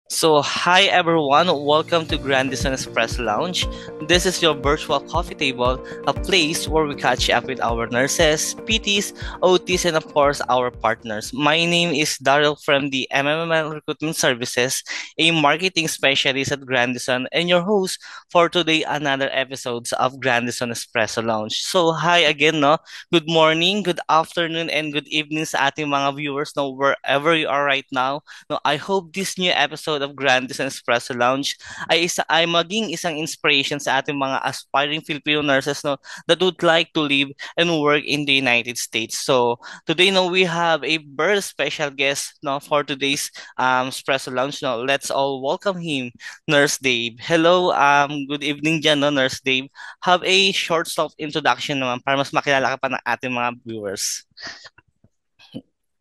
So, hi everyone, welcome to Grandison Express Lounge. This is your virtual coffee table, a place where we catch up with our nurses, PTs, OTs, and of course our partners. My name is Daryl from the MML Recruitment Services, a marketing specialist at Grandison, and your host for today another episodes of Grandison Espresso Lounge. So, hi again, no? Good morning, good afternoon, and good evening sa ating mga viewers, no, wherever you are right now. No, I hope this new episode of Grandis and Espresso Lounge ay maging isang inspiration sa ating mga aspiring Filipino nurses, no, that would like to live and work in the United States. So today, no, we have a very special guest, no, for today's Espresso Lounge. No, let's all welcome him, Nurse Dave. Hello, good evening dyan, no, Nurse Dave. Have a short self introduction naman para mas makilala ka pa ng ating mga viewers.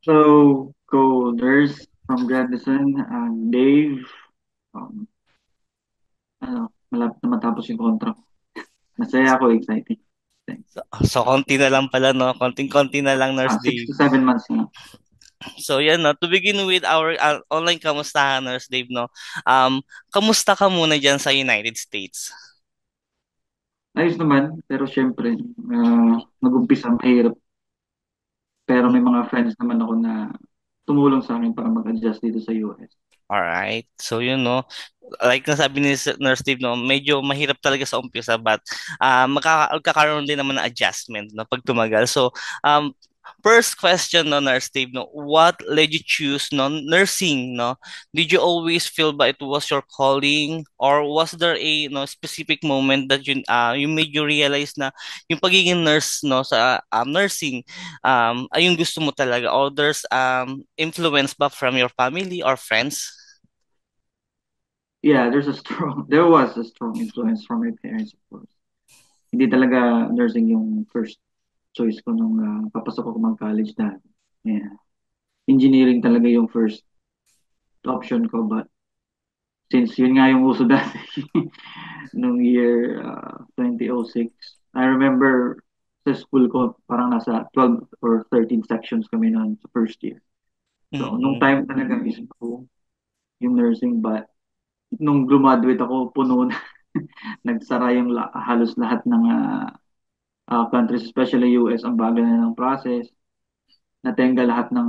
So, co-nurse from Grandison, Dave, um, malapit na matapos yung contract. Masaya ako, exciting. Thanks. So, konti na lang pala, no? Konting-konti na lang, Nurse Six Dave. to 7 months na. So, yan, no? To begin with our online kamustahan, Nurse Dave, no? Kamusta ka muna dyan sa United States? Ayos naman, pero syempre, nag-umpisa mahirap. Pero may mga friends naman ako na tumulong sa akin para mag-adjust dito sa US. Alright. So, yun, no? Like nasabi ni Nurse Steve, no, medyo mahirap talaga sa umpisa, but magkakaroon din naman ng adjustment, no, pag tumagal. So, first question, no, Nurse Steve, no, what led you choose, no, nursing, no? Did you always feel ba it was your calling, or was there a, no, specific moment that you made you realize na yung pagiging nurse, no, sa nursing, ay yung gusto mo talaga, or there's influence ba from your family or friends? Yeah, there was a strong influence from my parents, of course. Hindi talaga nursing yung first choice ko nung papasok ako mag-college na. Yeah. Engineering talaga yung first option ko, but since yun nga yung uso dati nung year 2006. I remember sa school ko parang nasa 12 or 13 sections kami noon sa first year. So nung Mm-mm. time talaga is ko yung nursing, but nung graduate ako puno na nagsara yung halos lahat ng countries, especially US, ang bagal na ng process. Natenga lahat ng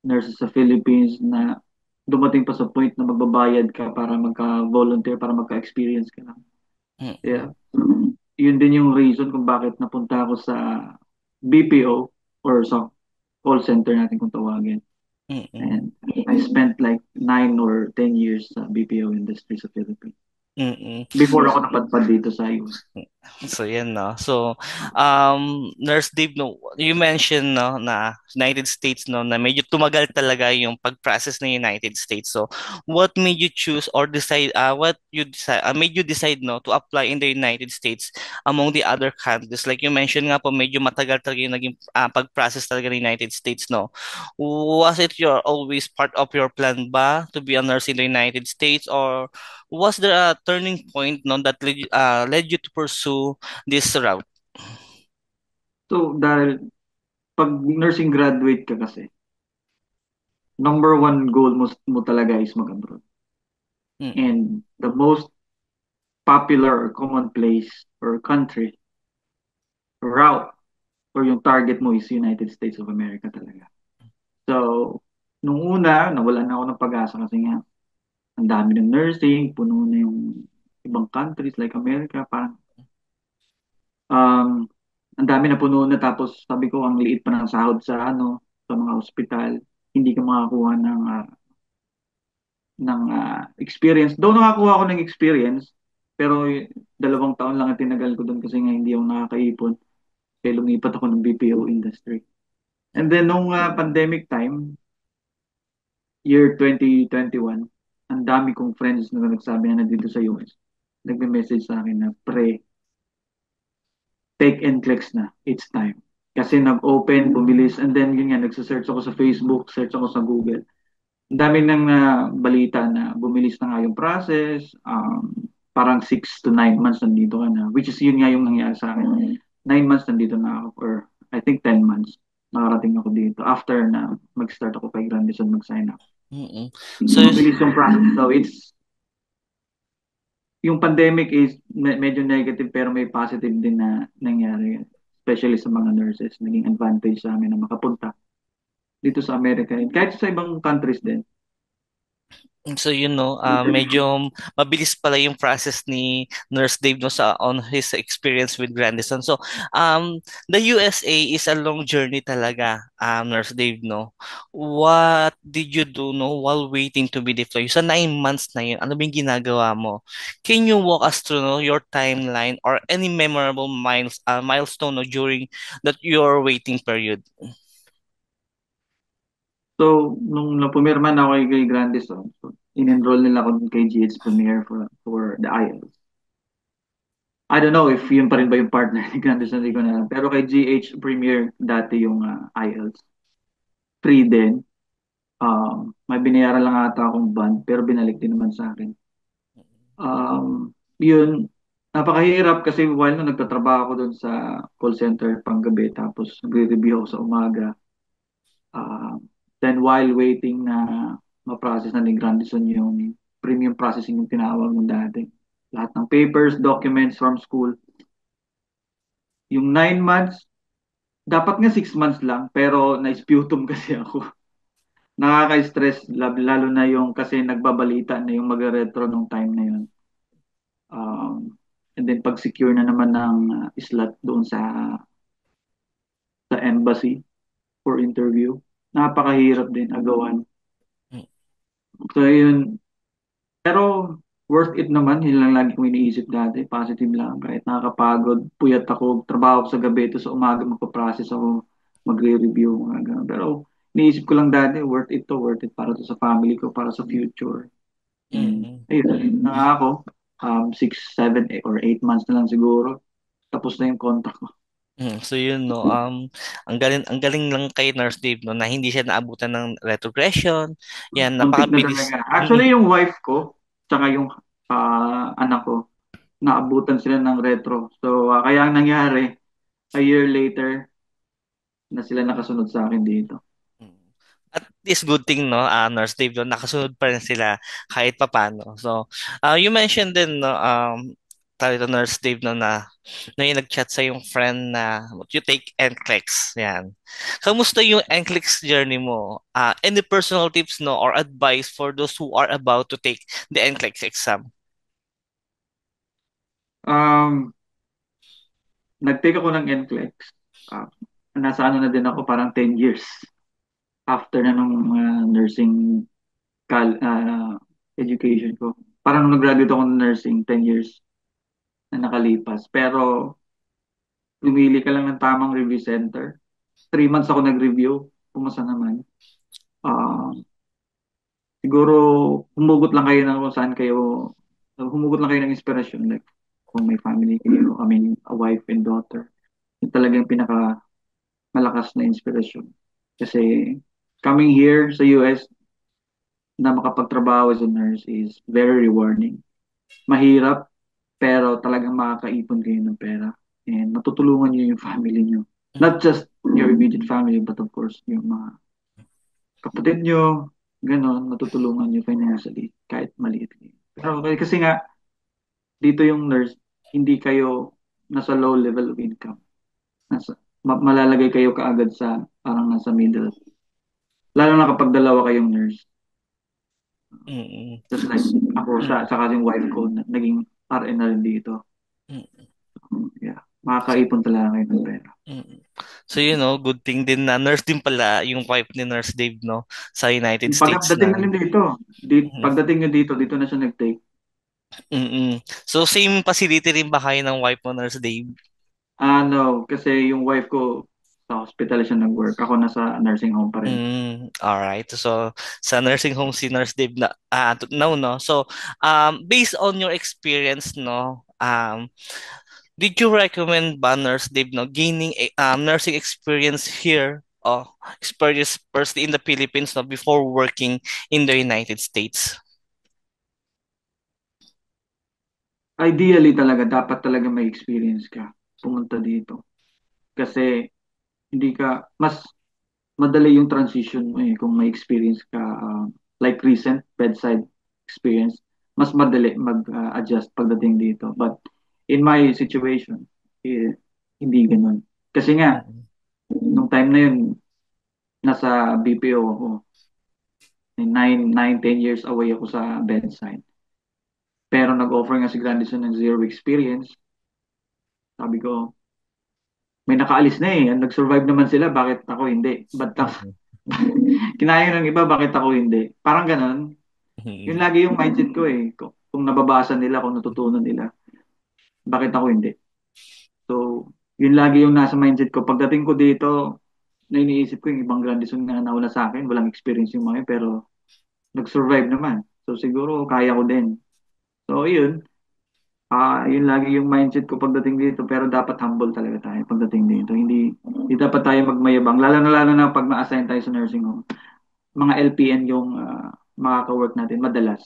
nurses sa Philippines na dumating pa sa point na magbabayad ka para magka-volunteer, para magka-experience ka lang. Yeah. Mm-mm. Yun din yung reason kung bakit napunta ako sa BPO or sa call center natin kung tawagin. Mm-mm. And I spent like 9 or 10 years sa BPO industry sa Philippines. Mm. Before ako napadpad dito sa US. So, yan, no. So, Nurse Dave, no, you mentioned, no, na United States, no, na medyo tumagal talaga yung pag-process ng United States. So, what made you choose or decide, made you decide, no, to apply in the United States among the other countries? Like you mentioned nga po, medyo matagal talaga yung naging pag-process talaga ng United States, no. Was it your always part of your plan ba to be a nurse in the United States, or was there a turning point, no, that led you to pursue this route? So, dahil pag nursing graduate ka kasi, number one goal mo talaga is mag-abroad. Mm-mm. And the most popular or common place or country route or yung target mo is United States of America talaga. So, nung una, nawalan na ako ng pag-asa kasi nga, ang dami ng nursing, puno na yung ibang countries like America, parang um, ang dami na puno na tapos sabi ko, ang liit pa ng sahod sa sa mga ospital, hindi ka makakuha ng experience. Though nakakuha ako ng experience, pero 2 taon lang ang tinagal ko doon kasi nga hindi ako nakakaipon. Kaya lumipat ako ng BPO industry. And then nung pandemic time, year 2021, ang dami kong friends na nagsabi na nandito sa US. Nagme-message sa akin na, pre, take and clicks na. It's time. Kasi nag-open, bumilis, and then yun nga, nagsa-search ako sa Facebook, search ako sa Google. Ang dami nang balita na bumilis na nga yung process, parang 6 to 9 months nandito ka na, which is yun nga yung nangyari sa akin. 9 months nandito na ako, or I think 10 months nakarating ako dito after na mag-start ako kay Grandison mag-sign up. Mm-mm. So, Mabilis yung process. So yung pandemic is medyo negative pero may positive din na nangyari. Especially sa mga nurses, naging advantage sa amin na makapunta dito sa Amerika and kahit sa ibang countries din. so medyo mabilis pala yung process ni Nurse Dave no sa on his experience with Grandison. So, the USA is a long journey talaga, Nurse Dave, no? What did you do, no, while waiting to be deployed? Sa 9 months na yun, ano ba yung ginagawa mo? Can you walk us through, no, your timeline or any memorable milestone, no, during that your waiting period? So, nung napumirma na ako kay Grandison, so, in-enroll nila ako dun kay GH Premier for the IELTS. I don't know if yun pa rin ba yung partner ni Grandison, hindi ko na alam. Pero kay GH Premier dati yung IELTS. Free din. May binayaran lang ata akong bond, pero binalik din naman sa akin. Yun, napakahirap kasi while nung nagtatrabaho ako doon sa call center panggabi, tapos nagre-review ako sa umaga. Then while waiting na ma-process na ni Grandison yung premium processing yung tinawag mo dati. Lahat ng papers, documents from school. Yung 9 months, dapat nga 6 months lang, pero na-sputum kasi ako. Nakaka-stress, lalo na yung kasi nagbabalita na yung mag-retro nung time na yun. And then pag secure na naman ng slot doon sa embassy for interview, napakahirap din agawan. So yun, pero worth it naman, yun lang lagi kong iniisip dati, positive lang, kahit nakakapagod, puyat ako, trabaho ko sa gabi, ito sa umaga magpa-process ako, magre-review, mga ganun. Pero iniisip ko lang dati, worth it para to sa family ko, para sa future. And Mm-mm. ayun, na ako, 6, 7, or 8 months na lang siguro, tapos na yung contract ko. So yun no, ang galing lang kay Nurse Dave no na hindi siya naabutan ng retrogression. Yan, Muntik na napakabilis. talaga. Actually, yung wife ko, tsaka yung anak ko, naabutan sila ng retro. So, kaya ang nangyari, a year later, na sila nakasunod sa akin dito. Mm. At least good thing no, Nurse Dave no, nakasunod pa rin sila kahit papano. So, you mentioned din no, tawag ito, Nurse Dave no na yung nag-chat sa yung friend na you take NCLEX. Yan. Kamusta yung NCLEX journey mo? Any personal tips no or advice for those who are about to take the NCLEX exam? Um, Nag-take ako ng NCLEX. Uh, Nasa ano na din ako, parang 10 years after na nung nursing education ko. Parang nung nag-graduate ako ng nursing, 10 years na nakalipas. Pero, lumili ka lang ng tamang review center. 3 months ako nag-review, pumasa naman. Ah, Siguro humugot lang kayo ng kung saan kayo, humugot lang kayo ng inspirasyon. Like, kung may family kayo, I mean, a wife and daughter. Yung talagang pinaka malakas na inspirasyon. Kasi coming here sa US na makapagtrabaho as a nurse is very rewarding. Mahirap, pero talagang makakaipon kayo ng pera. And matutulungan niyo yung family niyo. Not just your immediate family, but of course, yung mga kapatid nyo, ganon, matutulungan nyo financially kahit maliit kayo. Pero kasi nga, dito yung nurse, hindi kayo nasa low level of income. Malalagay kayo kaagad sa parang nasa middle. Lalo na kapag dalawa kayong nurse. Mm-mm. Just like ako, saka yung wife ko, naging RN na rin dito. Mm-mm. Yeah, makakaipon talaga kayo ng pera. Mm. So, good thing din na nurse din pala yung wife ni Nurse Dave, no? Sa United States Pagdating na. na rin dito, Mhm. pagdating nyo dito na siya nag-take. Mm-mm. So, same facility rin ba kayo ng wife mo, Nurse Dave? No, kasi yung wife ko sa hospital siya nag-work. Ako nasa nursing home pa rin. Alright. So, sa nursing home si Nurse Dave na, no, no. So, based on your experience, no, did you recommend ba Nurse Dave, no, gaining nursing experience here, experience firstly in the Philippines, no, before working in the United States? Ideally talaga, dapat talaga may experience ka pumunta dito. Kasi hindi ka, mas madali yung transition mo eh kung may experience ka. like recent bedside experience, mas madali mag-adjust pagdating dito. But in my situation, eh, hindi ganun. Kasi nga, Mm-mm. nung time na yun, nasa BPO ako. 10 years away ako sa bedside. Pero nag-offer nga si Grandison ng zero experience. Sabi ko, may nakaalis na eh. Nag-survive naman sila, bakit ako hindi? Ba't Mm-mm. kinaya ng iba, bakit ako hindi? Parang ganun. Yun Mm-mm. lagi yung mindset ko eh. Kung nababasa nila, kung natutunan nila, bakit ako hindi? So, yun lagi yung nasa mindset ko. Pagdating ko dito, na iniisip ko yung ibang Grandison na nauna sa akin, walang experience yung mga yun, pero nag-survive naman. So, siguro kaya ko din. So, yun. Yun lagi yung mindset ko pagdating dito, pero dapat humble talaga tayo pagdating dito. Hindi dapat tayo magmayabang. Lalo na pag na-assign tayo sa nursing home. Mga LPN yung makaka-work natin madalas.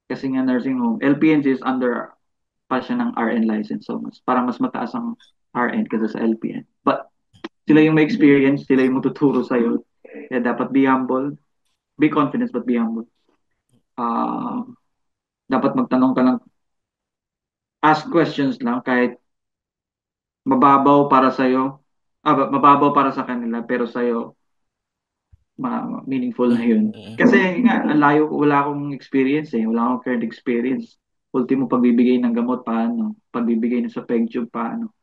Kasi nga nursing home, LPN is under pa siya ng RN license. So, parang mas mataas ang RN kaysa sa LPN. But, sila yung may experience, sila yung matuturo sa'yo. Kaya dapat be humble, be confident, but be humble. Uh, Dapat magtanong ka lang, ask questions lang kahit mababaw para sa'yo, mababaw para sa kanila, pero sa'yo, meaningful na yun. Mm-mm. Kasi nga, ang layo, wala akong experience eh, wala akong current experience. Ultimo, pagbibigay ng gamot, paano? Pagbibigay ng sa peg tube, paano?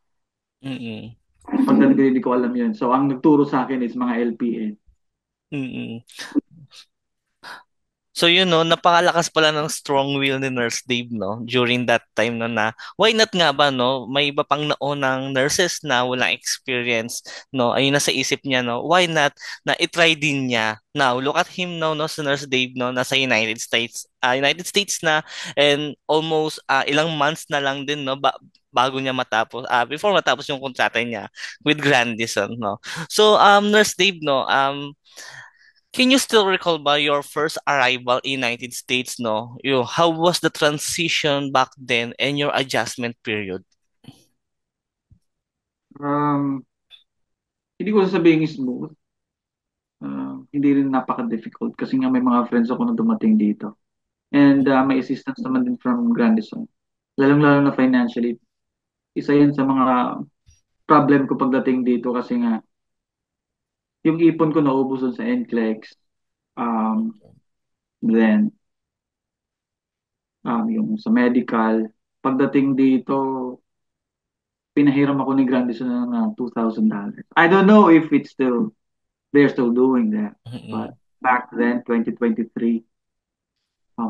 Mm-mm. Pagdating ko, hindi ko alam yun. So, ang nagturo sa akin is mga LPN. Mm-mm. So yun no, napakalakas pala ng strong will ni Nurse Dave no during that time no na why not nga ba no may iba pang naunang nurses na walang experience no ayun na sa isip niya no why not na itry din niya. Now look at him now no si Nurse Dave no nasa United States na and almost ilang months na lang din no bago niya matapos before matapos yung kontrata niya with Grandison no. So Nurse Dave no can you still recall ba your first arrival in United States, no? How was the transition back then and your adjustment period? Um, Hindi ko sasabihin smooth. Hindi rin napaka-difficult kasi nga may mga friends ako na dumating dito. And may assistance naman din from Grandison. Lalong-lalo na financially. Isa yan sa mga problem ko pagdating dito kasi nga yung ipon ko naubos dun sa NCLEX. Then yung sa medical. Pagdating dito, pinahiram ako ni Grandison ng $2,000. I don't know if they're still doing that. But Mm-mm. back then, 2023,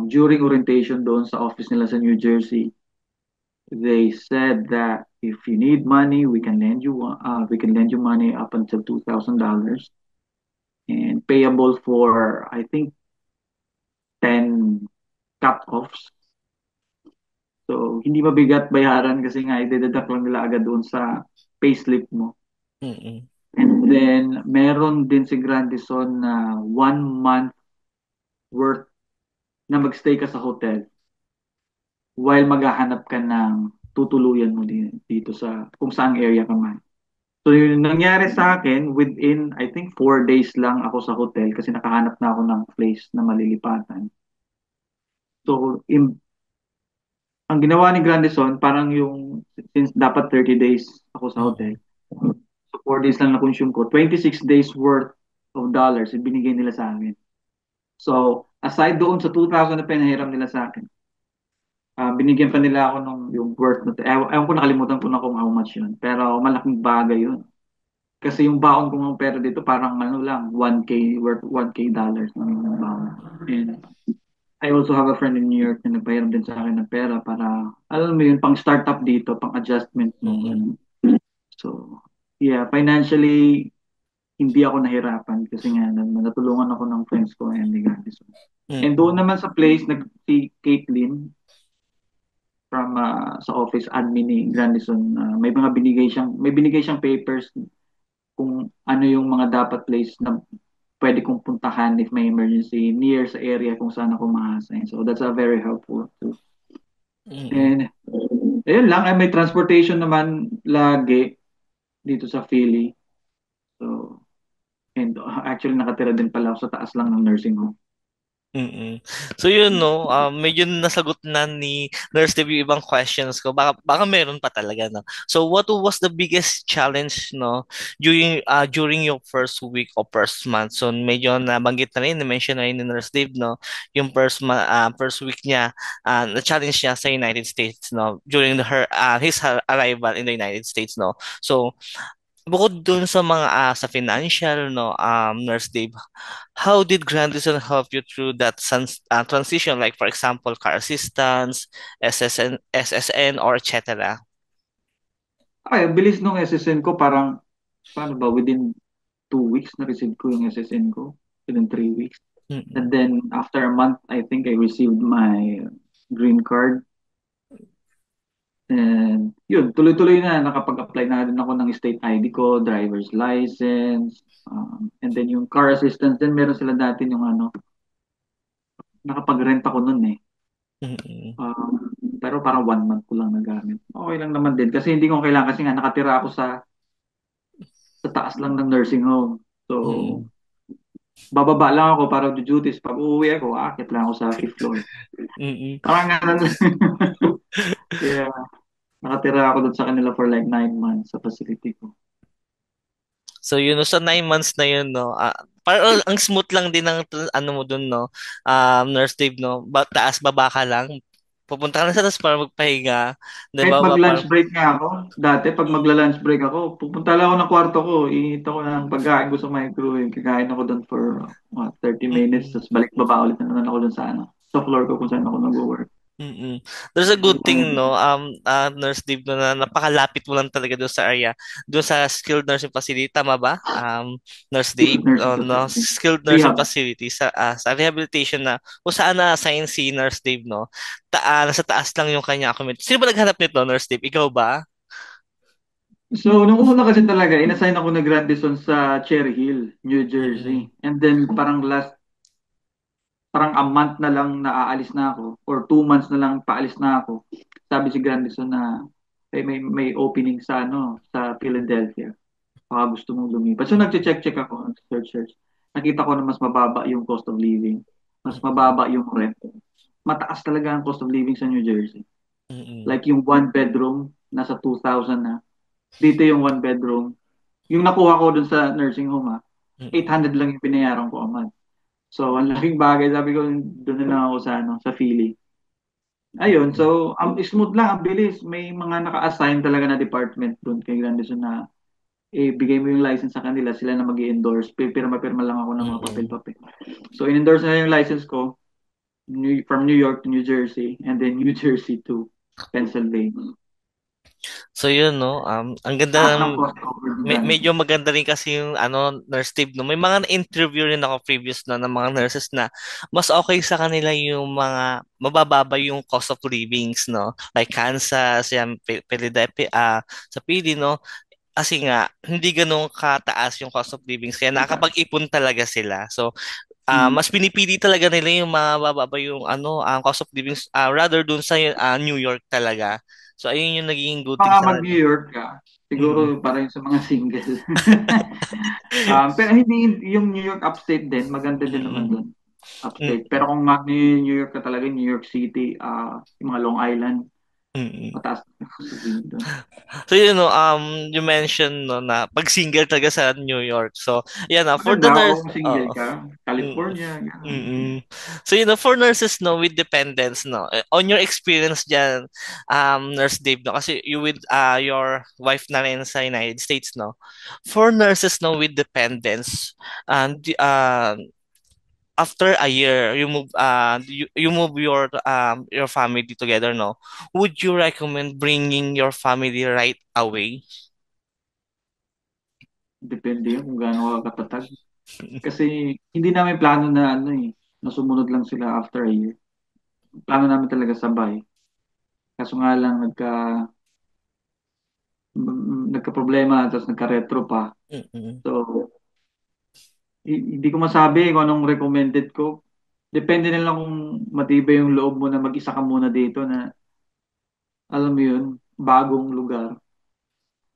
during orientation doon sa office nila sa New Jersey, they said that if you need money, we can lend you money up until $2,000 and payable for I think 10 cut-offs. So hindi mabigat bayaran kasi nga i-deduct lang nila agad doon sa payslip mo. Mm-mm. And then meron din si Grandison na 1 month worth na magstay ka sa hotel while maghahanap ka ng tutuluyan mo dito sa kung saang area ka man. So yung nangyari sa akin, within I think 4 days lang ako sa hotel kasi nakahanap na ako ng place na malilipatan. So ang ginawa ni Grandison, parang yung since dapat 30 days ako sa hotel. Mm-mm. So 4 days lang na-consume ko. 26 days worth of dollars ibinigay nila sa akin. So aside doon sa 2,000 na pinahiram nila sa akin, binigyan pa nila ako ng yung worth na ewan ko nakalimutan ko na kung how much yun. Pero malaking bagay yun. Kasi yung baon ko ng pera dito parang ano lang, 1K worth 1K dollars lang yung baon. And I also have a friend in New York na nagpahiram din sa akin ng pera para, alam mo yun, pang startup dito, pang adjustment mo. Mm-mm. Ganun. So, yeah, financially, hindi ako nahirapan kasi nga natulungan ako ng friends ko and the guys. And doon Mm-mm. naman sa place, si Caitlin from sa office admin ni Grandison, may binigay siyang papers kung ano yung mga dapat place na pwede kong puntahan if may emergency near sa area kung saan ako ma-assign. So that's a very helpful too. Mm-mm. And ayun lang, ay may transportation naman lagi dito sa Philly. So, and actually nakatira din pala ako sa taas lang ng nursing home. Mm. So yun no, medyo nasagot na ni Nurse Deb yung ibang questions ko. Baka meron pa talaga no. So what was the biggest challenge no during your first week or first month? So medyo nabanggit na rin, na-mention na rin ni Nurse Deb no, yung first week niya, na-challenge niya sa United States no during his arrival in the United States no. So bukod dun sa mga sa financial no, Nurse Dave, how did Grandison help you through that transition? Like for example, car assistance, SSN, or etc. Ay, ang bilis nung SSN ko, parang, paano ba, within 2 weeks na-receive ko yung SSN ko. Within 3 weeks. And Mm-mm. then, after a month, I think I received my green card. And yun, tuloy-tuloy na, nakapag-apply na din ako ng state ID ko, driver's license, and then yung car assistance din, meron sila dati yung ano, nakapag-rent ako nun eh. Mm-mm. Pero parang 1 month ko lang nagamit. Okay lang naman din kasi hindi ko kailangan kasi nga nakatira ako sa taas lang ng nursing home. So, Mm-mm. bababa lang ako para do duties. Pag uuwi ako, aakit lang ako sa fifth floor. Mm-mm. Parang ganun. Kaya nakatira ako doon sa kanila for like 9 months sa facility ko. So yun, no, sa 9 months na yun, no, parang ang smooth lang din ng ano mo dun, no, Nurse Dave, no, taas baba ka lang, pupunta ka na sa taas para magpahinga, di Kahit ba, mag-lunch para, break nga ako, dati pag magla-lunch break ako, pupunta lang ako ng kwarto ko, iinit ako ng pagkain ko sa microwave, kakain ako doon for 30 minutes, mm-mm. tapos balik baba ulit na naman ako doon sa ano, sa floor ko kung saan ako nag-work. Mm-mm. There's a good thing, no, Nurse Dave, no, na napakalapit mo lang talaga doon sa area, doon sa skilled nursing facility, tama ba? Nurse Dave, Skilled nursing no, facility. skilled nursing Rehab. facility sa rehabilitation na kung saan na-assign si Nurse Dave, no, nasa taas lang yung kanya comment. Sino ba naghanap nito, Nurse Dave? Ikaw ba? So, nung una kasi talaga, inassign ako na Grandison sa Cherry Hill, New Mm-mm. Jersey. And then, parang a month na lang na aalis na ako, or 2 months na lang paalis na ako. Sabi si Grandison na may opening sa ano, sa Philadelphia. Baka gusto mong lumipat. So, Mm-mm. nag-check ako, nag-search. Nakita ko na mas mababa yung cost of living. Mas Mm-mm. mababa yung rent. Mataas talaga ang cost of living sa New Jersey. Mm-mm. Like yung one bedroom, nasa 2,000 na. Dito yung one bedroom. Yung nakuha ko dun sa nursing home, 800 lang yung binayaran ko a month. So, ang laking bagay. Sabi ko, doon na lang ako sa, ano, sa Philly. Ayun, Mm-mm. so, smooth lang, ang bilis. May mga naka-assign talaga na department doon kay Grandison na bigay mo yung license sa kanila, sila na mag endorse. Pirma-pirma lang ako ng mga Mm-mm. papel-papel. So, in-endorse na yung license ko from New York to New Jersey and then New Jersey to Pennsylvania. So yun no, ang Lahat ganda ng cost covered ng medyo Grandison. maganda rin kasi yung ano nurse tip no. May mga interview rin ako previous na ng mga nurses na mas okay sa kanila yung mga mabababa yung cost of livings no. Like Kansas, yan, Philadelphia, sa PD no. Kasi nga hindi ganun kataas yung cost of livings kaya nakakapag-ipon talaga sila. So Mm. mas pinipili talaga nila yung mga bababa yung ano ang cost of living rather dun sa New York talaga. So ayun yung naging good thing Baka sa mag-New kanila. York ka, Mm-mm. siguro para yun sa mga single. Pero hindi yung New York upstate din, maganda din naman Mm-mm. doon. Upstate. Pero kung New York ka talaga, New York City, yung mga Long Island, Mm-mm. mataas na cost of living doon. So you know, you mentioned no na pag single talaga sa New York. So yan for Maganda the nurse, kung single oh, ka, mm, California, gano'n. mm. So you know, for nurses no with dependents no, on your experience diyan, Nurse Dave no, kasi you with your wife na rin sa United States no. For nurses no with dependents, and after a year you move your family together no, would you recommend bringing your family right away? Depende yun kung gaano ka katatag. Kasi hindi namin plano na ano eh, na sumunod lang sila after a year. Plano namin talaga sabay. Kaso nga lang nagka-problema tapos nagka-retro pa. Mm-mm. So, hindi ko masabi kung anong recommended ko. Depende na lang kung matibay yung loob mo na mag-isa ka muna dito na, alam mo yun, bagong lugar.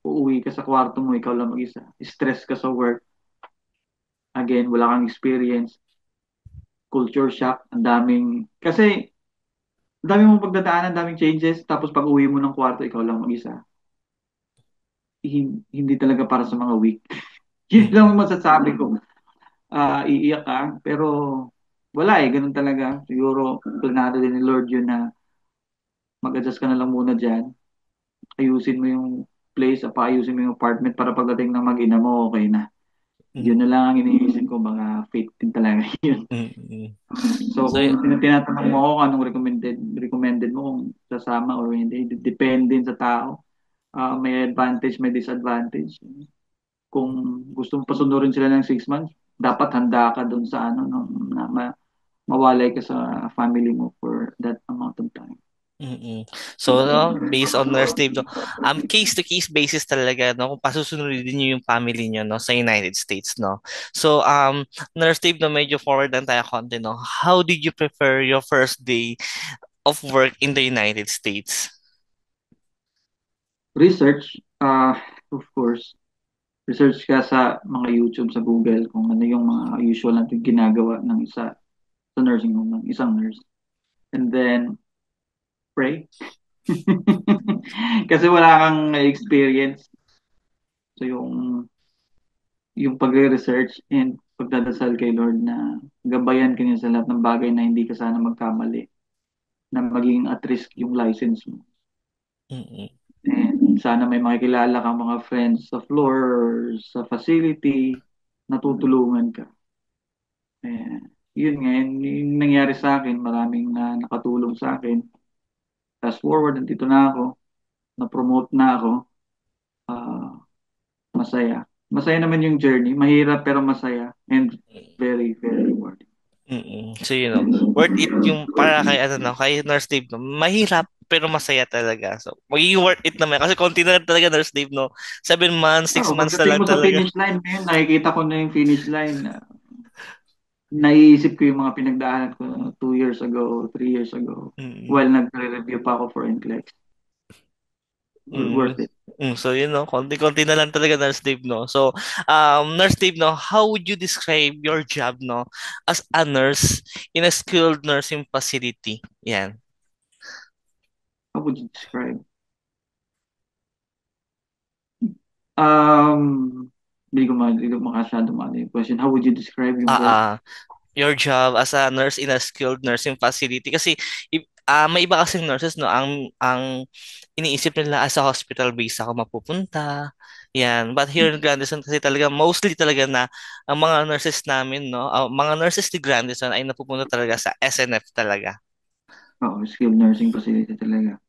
Uuwi ka sa kwarto mo, ikaw lang mag-isa. Stress ka sa work. Again, wala kang experience. culture shock, ang daming, kasi, ang daming mong pagdadaanan, ang daming changes, tapos pag uwi mo ng kwarto, ikaw lang mag-isa. Hindi talaga para sa mga weak. Yun lang ang Mm-mm. masasabi ko. Iiyak ka, pero wala eh, ganun talaga. Siguro, planado din ni Lord yun na mag-adjust ka na lang muna dyan. Ayusin mo yung place, paayusin mo yung apartment para pagdating ng mag-ina mo, okay na. Yun na lang ang iniisip ko, mga faith din talaga yun. Mm-mm. So, So, kung tinatanong mo ako kung anong recommended mo kung sasama or hindi, depende din sa tao. May advantage, may disadvantage. Kung gusto mo pasunurin sila ng 6 months, dapat handa ka dun sa ano, no, na mawalay ka sa family mo for that amount of time. mm. So, no, based on Nurse Dave, no, case to case basis talaga, no, kung pasusunodin niyo yung family niyo, no, sa United States, no. So, Nurse Dave, no, medyo forward lang tayo konti, no. How did you prefer your first day of work in the United States? Research, of course, research ka sa mga YouTube, sa Google, kung ano yung mga usual natin ginagawa ng isa sa nursing home, ng isang nurse. And then, pray. Kasi wala kang experience. So, yung pagre-research and pagdadasal kay Lord na gabayan kanya sa lahat ng bagay na hindi ka sana magkamali, na maging at risk yung license mo. Mm-mm. And sana may makikilala kang mga friends sa floor or sa facility na tutulungan ka. Eh, yun nga, yung nangyari sa akin, maraming na nakatulong sa akin. Fast forward, nandito na ako, na-promote na ako, ah, masaya. Masaya naman yung journey, mahirap pero masaya and very, very rewarding. Mm-mm. So, worth it yung para kay, ano, no, kay Nurse Dave, no, mahirap, pero masaya talaga. So, magiging worth it naman. Kasi konti na lang talaga, Nurse Dave, no. 7 months, six Oo, months na pagdating lang mo sa talaga. finish line ngayon, nakikita ko na yung finish line. Naiisip ko yung mga pinagdaanan ko 2 years ago, 3 years ago, Mm-mm. while nagre-review pa ako for NCLEX. Mm. Worth it. So, konti-konti na lang talaga, Nurse Dave, no. So, Nurse Dave, no, how would you describe your job, no, as a nurse in a skilled nursing facility? Yan. How would you describe? Um, hindi ko makasyado maano yung question. How would you describe yung Ah, work? your job as a nurse in a skilled nursing facility kasi may iba kasing nurses, no, ang iniisip nila as a hospital base ako mapupunta yan, but here in Grandison kasi talaga mostly talaga na ang mga nurses namin, no, mga nurses ni Grandison ay napupunta talaga sa SNF talaga. Oh, skilled nursing facility talaga.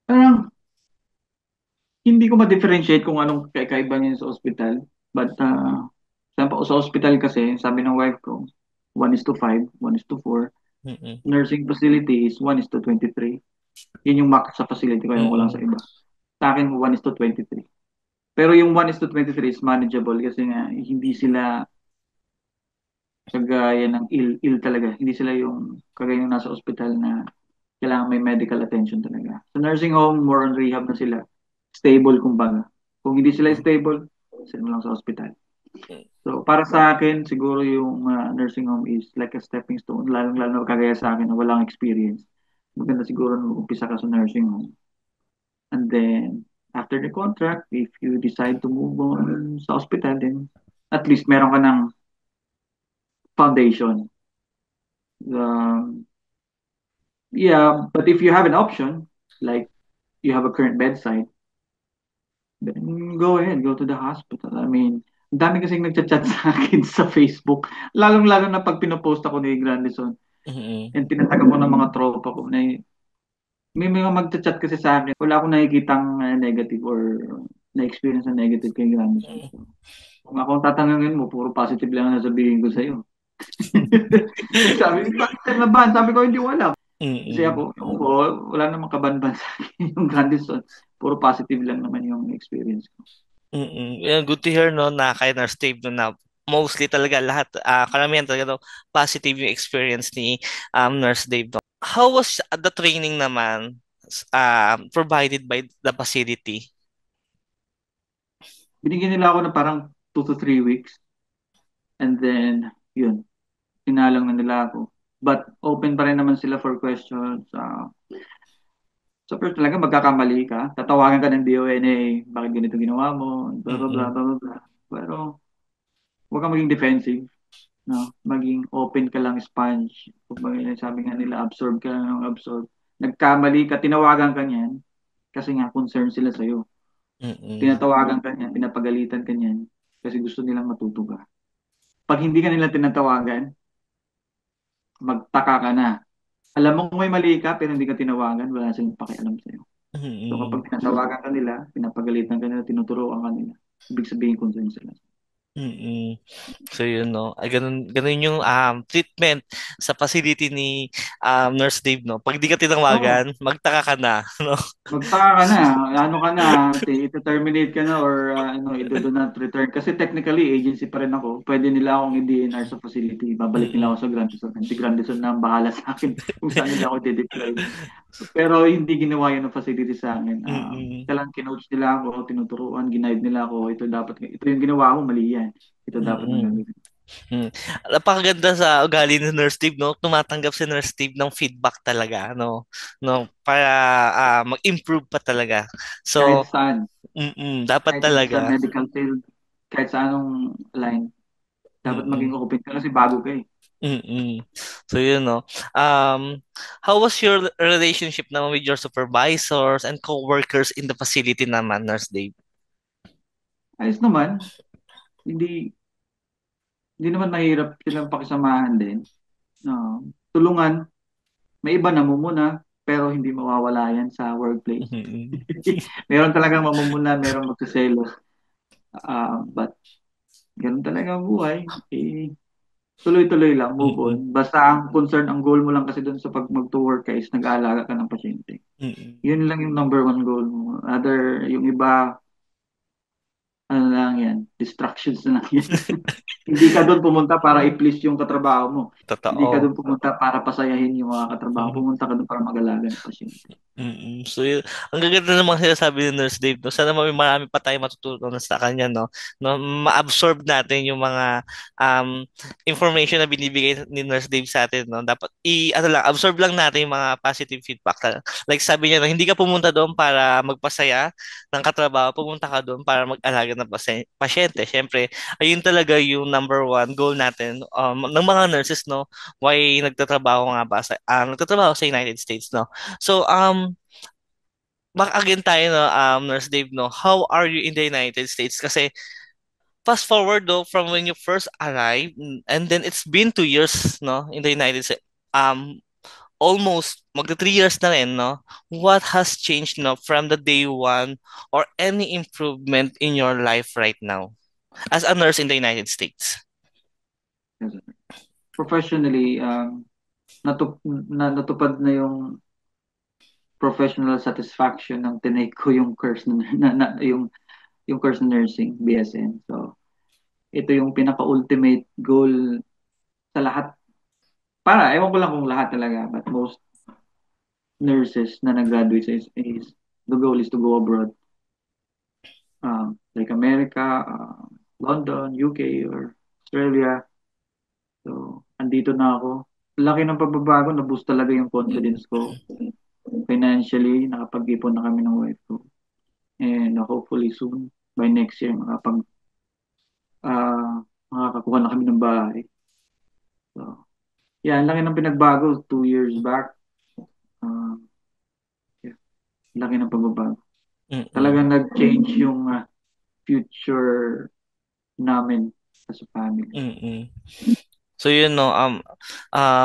Parang hindi ko ma-differentiate kung anong kakaiba niya sa ospital. But sa ospital kasi, sabi ng wife ko, 1:5, 1:4. Mm-mm. Nursing facility is 1:23. Yun yung max sa facility ko, yung ko lang sa Mm-mm. iba. Sa akin, 1:23. Pero yung 1:23 is manageable kasi nga hindi sila kagaya ng ill talaga. Hindi sila yung kagaya ng nasa ospital na kailangan may medical attention talaga. Sa nursing home, more on rehab na sila. Stable kumbaga. Kung hindi sila stable, sila lang sa ospital. So, para sa akin, siguro yung nursing home is like a stepping stone. Lalong-lalo kagaya sa akin na walang experience. Maganda siguro nung umpisa ka sa nursing home. And then, after the contract, if you decide to move on sa hospital, then at least meron ka ng foundation. Um, yeah, but if you have an option, like you have a current bedside, then go ahead, go to the hospital. I mean, ang dami kasing nagchat-chat sa akin sa Facebook. Lalong-lalo na pag pinopost ako ni Grandison Mm-mm. and tinataga ko ng mga tropa ko na may mga magchat-chat kasi sa akin. Wala akong nakikitang negative or na-experience na negative kay Grandison. So, kung ako ang tatanungin mo, puro positive lang ang sasabihin ko sa'yo. Sabi, bakit ka naban? Sabi ko, hindi wala. Kasi Mm-mm. ako, wala namang kabanban sa akin yung Grandison. Puro positive lang naman yung experience ko. Mm-mm. Yeah, good to hear, no, na kay Nurse Dave, no, na mostly talaga lahat, karamihan talaga, no, positive yung experience ni Nurse Dave, no. How was the training naman provided by the facility? Binigyan nila ako ng parang 2 to 3 weeks. And then, yun. Sinalang na nila ako. But open pa rin naman sila for questions. So first talaga magkakamali ka. Tatawagan ka ng DONA, bakit ganito ginawa mo, blah blah blah Mm-mm. blah blah. Blah. Pero huwag kang maging defensive, no? Maging open ka lang, sponge. Kumbaga, sabi nga nila, absorb ka lang ng absorb. Nagkamali ka, tinawagan ka niyan kasi nga concerned sila sa'yo. Mm-mm. Tinatawagan ka niyan, pinapagalitan ka niyan kasi gusto nilang matuto ka. Pag hindi ka nila tinatawagan, magtaka ka na. Alam mo may mali ka pero hindi ka tinawagan, wala silang pakialam sa'yo. So Mm-mm. kapag tinatawagan ka nila, pinapagalitan ka nila, tinuturoan ka nila, ibig sabihin concerned sila. Mm-mm. So yun no. Ay, ganun yung treatment sa facility ni Nurse Dave no. Pag di ka Oo, tinawagan, magtaka ka na, no. magtaka ka na, ano ka na, ito-terminate ka na or do not return. Kasi technically, agency pa rin ako. Pwede nila akong i-DNR sa facility. Babalik nila Mm-mm. ako sa Grandison. Si Grandison na ang bahala sa akin kung saan nila ako de-deploy. Pero hindi ginawa yun ng facility sa akin. Mm-mm. Kailangan kinoach nila ako, tinuturuan, ginaid nila ako. Ito yung ginawa mo, mali yan. Ito dapat ang Mm-mm. gagawin. Mm. Napakaganda sa ugali ni Nurse Steve, no? Tumatanggap si Nurse Steve ng feedback talaga, no? No, para mag-improve pa talaga. Kahit So, saan. dapat Kahit sa talaga. medical field, kahit sa anong line, dapat maging Mm-mm. open ka kasi bago ka eh. Mm-mm. So, yun, no? Um, how was your relationship naman with your supervisors and co-workers in the facility naman, Nurse Dave? Ayos naman, hindi hindi naman mahirap silang pakisamahan din. Tulungan, may iba namumuna, pero hindi mawawala yan sa workplace. Mm-mm. Meron talagang mamumuna, meron magsiselos. But ganun talaga ang buhay. Tuloy-tuloy lang, move on. Mm-mm. Basta ang concern, ang goal mo lang kasi doon sa pag mag-to-work ka is nag-aalaga ka ng pasyente. Mm-mm. Yun lang yung number one goal mo. Other, yung iba, ano lang yan, distractions na lang yan. Hindi ka doon pumunta para i-please yung katrabaho mo. Hindi ka Totoo. doon pumunta para pasayahin yung mga katrabaho. Pumunta ka doon para mag-alaga ng pasyente. So, yun, ang gaganda ng mga sinasabi ni Nurse Dave, no? Sana marami pa tayong matutunan sa kanya, no? No, ma-absorb natin yung mga information na binibigay ni Nurse Dave sa atin, no? Dapat absorb lang natin yung mga positive feedback. Like sabi niya, no, hindi ka pumunta doon para magpasaya ng katrabaho, pumunta ka doon para mag-alaga ng pasyente. Siyempre, ayun talaga yung number one goal natin ng mga nurses, no? Why nagtatrabaho sa United States, no? So, back again tayo, no, Nurse Dave, no, how are you in the United States? Kasi, fast forward, though, from when you first arrived, and then it's been 2 years, no, in the United States, almost, magta 3 years na rin, no? What has changed, no, from the day one, or any improvement in your life right now, as a nurse in the United States? Yes, sir. Professionally, natupad na yung professional satisfaction ng tinake ko yung course yung course na nursing, BSN. So, ito yung pinaka-ultimate goal sa lahat. Ewan ko lang kung lahat talaga, but most nurses na nag-graduate is the goal is to go abroad. Like America, London, UK, or Australia. So, andito na ako. Laki ng pagbabago, na-boost talaga yung confidence ko. Financially, nakapag-ipon na kami ng wife ko. And hopefully soon, by next year, ah, makakakuha na kami ng bahay. So, yan, laki ng pinagbago 2 years back. Uh, yeah, laki ng pagbabago. Mm-mm. Talagang nag-change yung future namin as a family. Mm-mm. So yun no,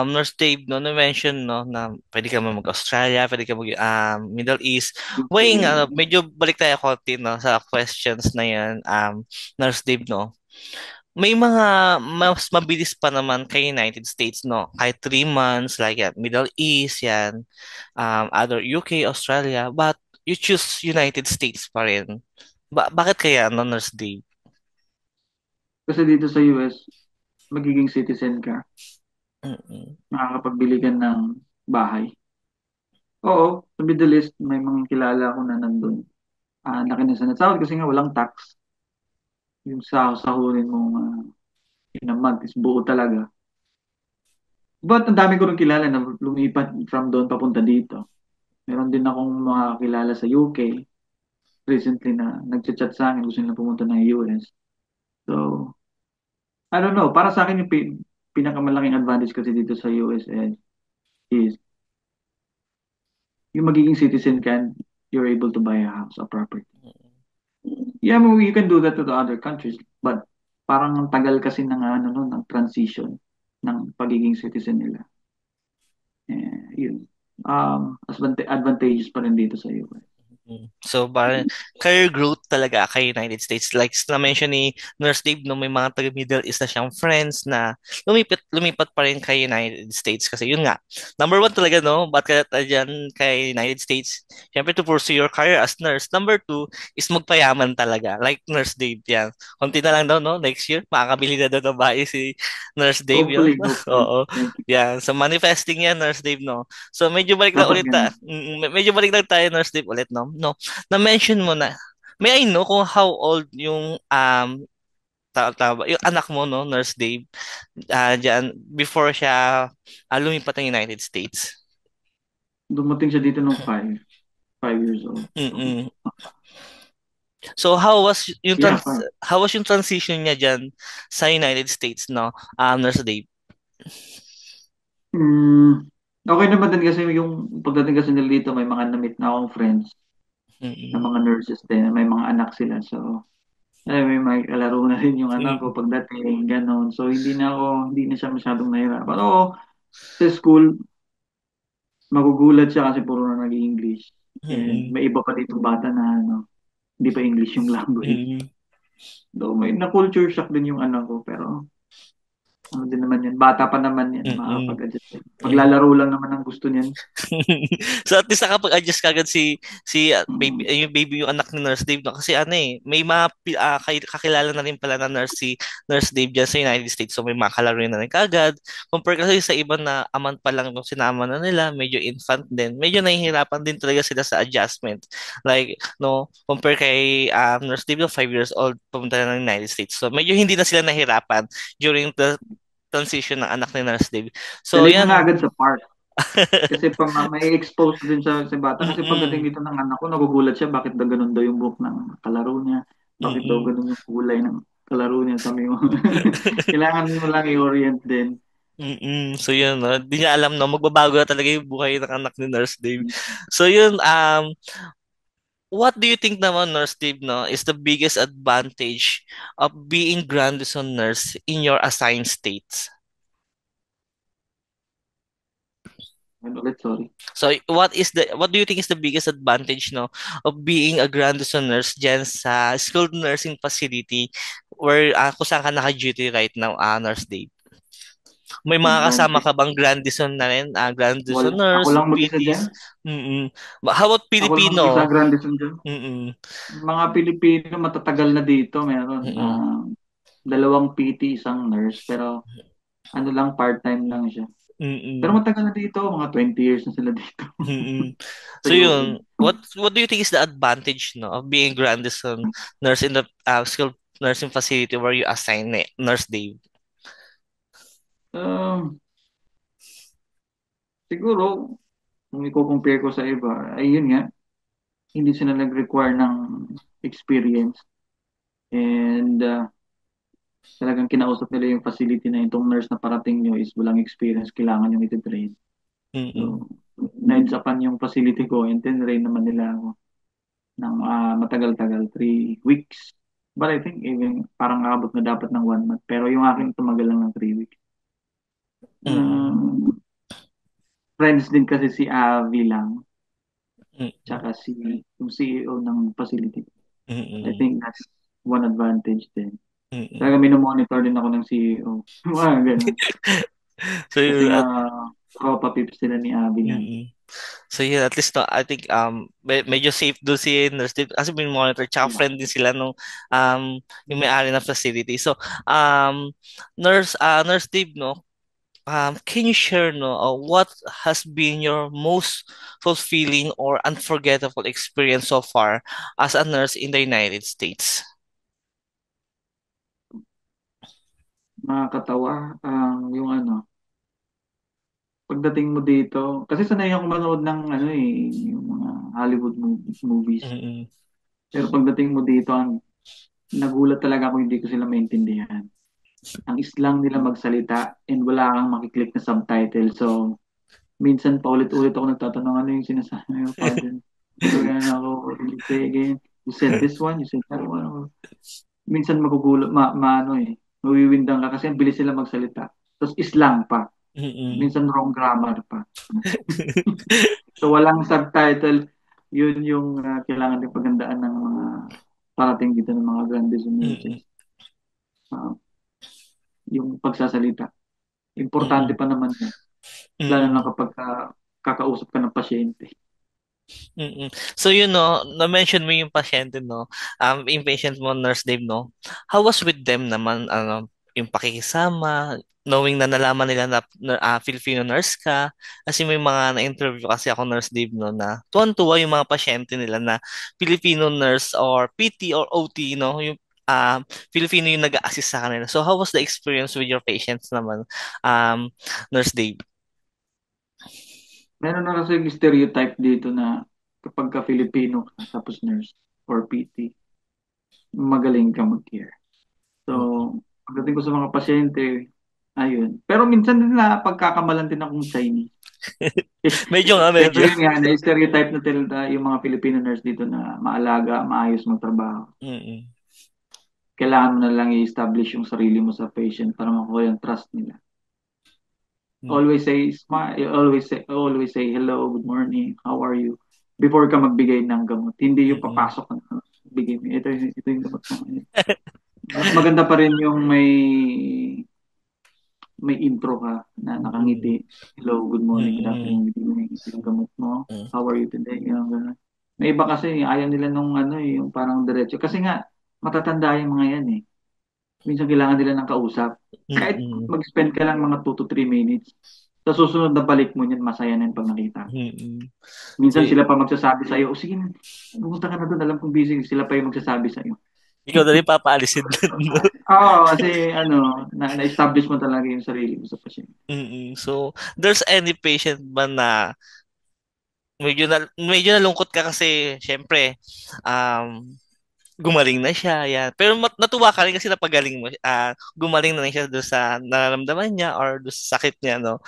Nurse Dave no, na-mention no na pwede ka mag-Australia, pwede ka Middle East. Weighing UK. medyo balik tayo konti no sa questions na yan, Nurse Dave no. May mga mas mabilis pa naman kay United States no, kahit 3 months like yan, Middle East yan, other UK, Australia, but you choose United States pa rin. Bakit kaya no, Nurse Dave? Kasi dito sa US, magiging citizen ka, Mm-mm. makakapagbili ka ng bahay. Oo, sa Middle East, may mga kilala ko na nandun. Laki na sa nasahod kasi nga walang tax. Yung sahurin mo in a month is buo talaga. But ang dami ko rin kilala na lumipat from doon papunta dito. Meron din akong mga kilala sa UK recently na nagchat-chat sa akin gusto nila pumunta ng US. So, I don't know. Para sa akin yung pinakamalaking advantage kasi dito sa US is yung magiging citizen ka and you're able to buy a house, a property. Yeah, well, you can do that to the other countries, but parang ang tagal kasi ng ano no, ng transition ng pagiging citizen nila. Yun. Advantageous pa rin dito sa US. Mm. So, parang career growth talaga kay United States. Like na-mention ni Nurse Dave, no, may mga taga-Middle East na siyang friends na lumipat pa rin kay United States. Kasi yun nga, number one talaga, no, ba't ka dyan kay United States? Siyempre, to pursue your career as nurse. Number two is magpayaman talaga. Like Nurse Dave, yan. Konti na lang daw, no, next year, makakabili na daw ng bahay si Nurse Dave, yun. Hopefully. Oo. Thank you. Yan. So, manifesting yan, Nurse Dave, no? So medyo balik na Dapat ulit ganun. medyo balik lang tayo nurse Dave ulit no. No. Na-mention mo na. May I know kung how old yung yung anak mo no, Nurse Dave, diyan before siya lumipat ng United States. Dumating siya dito nung 5 years old. So, Mm. So yeah, how was yung transition niya diyan sa United States no, Nurse Dave? mm, okay naman din kasi yung pagdating kasi nila dito, may mga na-meet na akong friends na Mm. mga nurses din, may mga anak sila. So, may kalaro na rin yung anak ko Mm. pagdating, ganon. So, hindi na siya masyadong nahirapan. Oo, sa school, magugulat siya kasi puro na nag-English. And Mm. may iba pa dito bata na ano, hindi pa English yung language. Mm. Though may na-culture shock din yung anak ko, pero ano din naman yan, bata pa naman yan, Mm. makakapag-adjust din. Mm. Paglalaro lang naman ang gusto niyan. So at least nakapag-adjust kagad si baby Mm. yung baby yung anak ni Nurse Dave no kasi ano may mga kakilala na rin pala na nurse si Nurse Dave dyan sa United States so may mga kalaro na rin kagad compare kasi sa iba na aman pa lang nung sinama na nila medyo infant din medyo nahihirapan din talaga sila sa adjustment like no compare kay Nurse Dave no 5 years old pumunta na ng United States so medyo hindi na sila nahirapan during the transition ng anak ni Nurse Dave so Dalhin mo na yan. agad sa park. Kasi may expose din sa bata. Kasi pagdating Mm-mm. dito ng anak ko, nagugulat siya bakit daw ganun daw yung buhok ng kalaro niya. Bakit daw Mm-mm. ganun yung kulay ng kalaro niya. Sabi mo, kailangan mo lang i-orient din. So yun, no? Di niya alam, no? Magbabago na talaga yung buhay ng anak ni Nurse Dave. So yun, what do you think naman, Nurse Dave, no, is the biggest advantage of being grandson nurse in your assigned states? Ano ulit, sorry. So what do you think is the biggest advantage, no, of being a grandson nurse dyan sa skilled nursing facility where kung saan ka naka-duty right now, Nurse Dave? May mga kasama Advantage. ka bang grandison na rin? Grandison Wala. Ako nurse, lang mag-isa PTs? dyan. Mm-mm. How about Ako lang mag-isa Filipino? grandison dyan. Mm-mm. Mga Pilipino matatagal na dito. Meron. Mm-mm. Dalawang PT, isang nurse. Pero ano lang, part-time lang siya. Pero Mm-mm. matagal na dito. Mga 20 years na sila dito. Mm-mm. Sa So UP. yun, what do you think is the advantage no of being grandison nurse in the skilled nursing facility where you assign Nurse Dave? Um, Siguro, kung i-compare ko sa iba, ay yun nga, hindi sila nag-require ng experience and talagang kinausap nila yung facility na itong nurse na parating nyo is walang experience, kailangan yung iti-train. Mm-mm. So, na-edsapan yung facility ko and then train naman nila ako ng matagal-tagal, 3 weeks. But I think even parang aabot na dapat ng 1 month. Pero yung akin tumagal lang ng 3 weeks. Mm-mm. Um, Friends din kasi si Avi lang, Mm-mm. tsaka yung CEO ng facility. I Mm-mm. think that's one advantage din. Talaga Mm-mm. minomonitor din ako ng CEO. Mga ganun. So Kasi yun, nga, tropa pips sila ni Abby nun. mm-mm. So yeah, at least no, I think medyo safe do si Nurse Dave kasi may monitor tsaka Yeah. friend din sila nung yung may-ari ng facility. So Nurse Dave no, can you share no what has been your most fulfilling or unforgettable experience so far as a nurse in the United States? Nakakatawa, yung ano, pagdating mo dito, kasi sanay ako manood ng ano eh, yung mga Hollywood movies. Mm-mm. Pero pagdating mo dito, nagulat talaga ako hindi ko sila maintindihan. Ang islang nila magsalita and wala kang makiklik na subtitle. So, minsan paulit-ulit ako nagtatanong ano yung sinasabi ng father. So, yan ako, you say again, you said this one, you said that one. Minsan magugulat, ano eh, mawiwindang ka kasi ang bilis sila magsalita. Tapos islang pa. Mm-mm. Minsan wrong grammar pa. So, walang subtitle. Yun yung kailangan din pagandaan ng mga parating dito ng mga grandes Mm-mm. nurses. Uh, yung pagsasalita. Importante Mm-mm. pa naman yan. Lalo na Mm-mm. kapag kakausap ka ng pasyente. Mm. So yun no, na-mention mo yung pasyente no, yung patient mo, Nurse Dave no. How was with them naman, yung pakikisama, knowing na nalaman nila na Filipino nurse ka, kasi may mga na-interview kasi ako Nurse Dave no na tuwan-tuwa yung mga pasyente nila na Filipino nurse or PT or OT no, yung Filipino yung nag-assist sa kanila. So how was the experience with your patients naman, Nurse Dave? Meron na kasi yung stereotype dito na kapag ka Filipino ka tapos nurse or PT, magaling ka mag-care. So, Mm. pagdating ko sa mga pasyente, ayun. Pero minsan din na pagkakamalan din akong Chinese. Medyo nga, Pero medyo. yun nga, na-stereotype na talaga yung mga Filipino nurse dito na maalaga, maayos magtrabaho. Mm-mm. Kailangan mo na lang i-establish yung sarili mo sa patient para makuha yung trust nila. Always say smile, always say hello, good morning, how are you? Before ka magbigay ng gamot. Hindi yung Mm-mm. papasok ka, bigay mo. Ito yung gamot mo. Mas maganda pa rin yung may intro ka na Mm, nakangiti. Hello, good morning, good mm, afternoon, good evening. Ito yung gamot mo. mm, How are you today? Yung ganun. May iba kasi ayaw nila nung ano yung parang diretso. Kasi nga, matatanda yung mga yan eh. Minsan kailangan nila ng kausap. Kahit mm, mag-spend ka lang mga 2 to 3 minutes. Sa susunod na balik mo niyan, masaya na yun pag nakita. mm. So, Minsan sila pa magsasabi sa'yo, o sige, pumunta ka na doon, alam kong busy. Sila pa yung magsasabi sa'yo. ikaw na rin papaalisin dun, no? Oo, kasi ano, na-establish mo talaga yung sarili mo sa pasyente. Mm, so, there's any patient ba na medyo nalungkot ka kasi, syempre, gumaling na siya, yan. Pero natuwa ka rin kasi napagaling mo, gumaling na rin siya doon sa nararamdaman niya or doon sa sakit niya, no?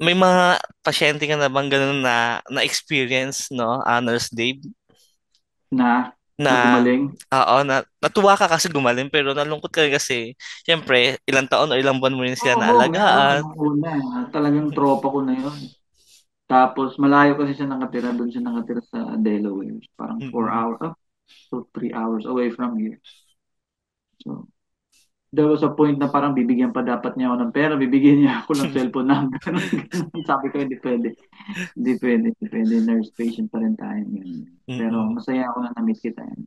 May mga pasyente ka na bang ganun na experience, no, Nurse Dave? Na Na gumaling. natuwa ka kasi gumaling pero nalungkot ka rin kasi syempre ilang taon o ilang buwan mo rin sila Oo, meron. naalagaan. Nung una, talagang tropa ko na yun. Tapos, malayo kasi siya nakatira. Doon siya nakatira sa Delaware. Parang 4 Mm-mm. hours, 3 hours away from here. So, there was a point na parang bibigyan pa dapat niya ako ng pera, bibigyan niya ako ng cellphone number. Ganun. Sabi ko, hindi pwede. Hindi pwede. Hindi pwede. Nurse patient pa rin tayo. Ganun. Pero Mm-mm. masaya ako na na-meet kita. Take